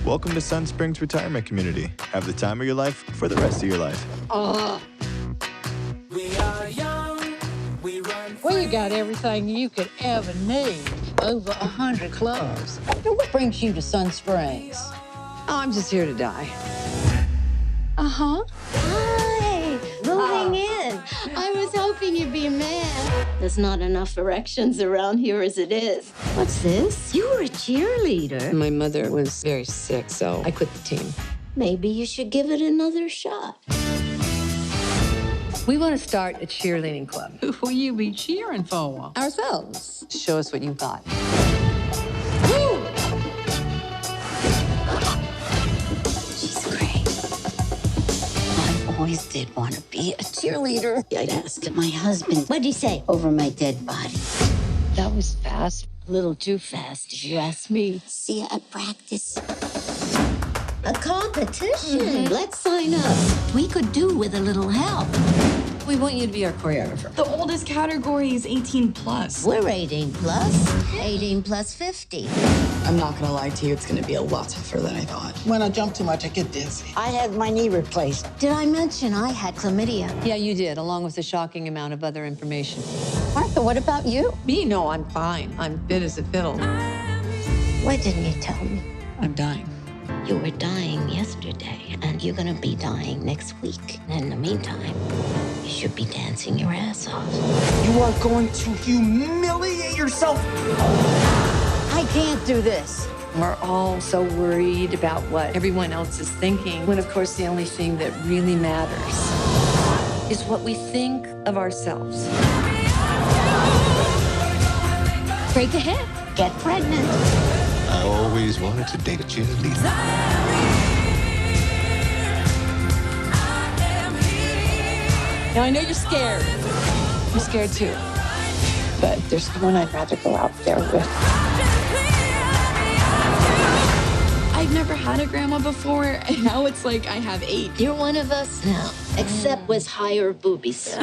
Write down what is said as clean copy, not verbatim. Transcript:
Welcome to Sun Springs Retirement Community. Have the time of your life for the rest of your life. We are young, we run Well, you got everything you could ever need. Over 100 clubs. Now, what brings you to Sun Springs? Oh, I'm just here to die. Uh-huh. Hi, moving in. I was hoping you'd be a man. There's not enough erections around here as it is. What's this? You were a cheerleader. My mother was very sick, so I quit the team. Maybe you should give it another shot. We want to start a cheerleading club. Who will you be cheering for? Ourselves. Show us what you've got. She's great. I always did want to be a cheerleader. I'd asked my husband, what'd he say? Over my dead body. That was fast. A little too fast, if you ask me. See you at practice. A competition. Let's sign up. We could do with a little help. We want you to be our choreographer. The oldest category is 18 plus. We're 18 plus. 18 plus 50. I'm not gonna lie to you, it's gonna be a lot tougher than I thought. When I jump too much, I get dizzy. I had my knee replaced. Did I mention I had chlamydia? Yeah, you did, along with a shocking amount of other information. Martha, what about you? Me? No, I'm fine. I'm fit as a fiddle. Why didn't you tell me? I'm dying. You were dying yesterday, and you're gonna be dying next week. And in the meantime, you should be dancing your ass off. You are going to humiliate yourself. I can't do this. We're all so worried about what everyone else is thinking, when of course the only thing that really matters is what we think of ourselves. Break ahead. Get pregnant. I always wanted to date a cheerleader. Now, I know you're scared. I'm scared too. But there's someone I'd rather go out there with. I've never had a grandma before, and now it's like I have 8. You're one of us now, except with higher boobies.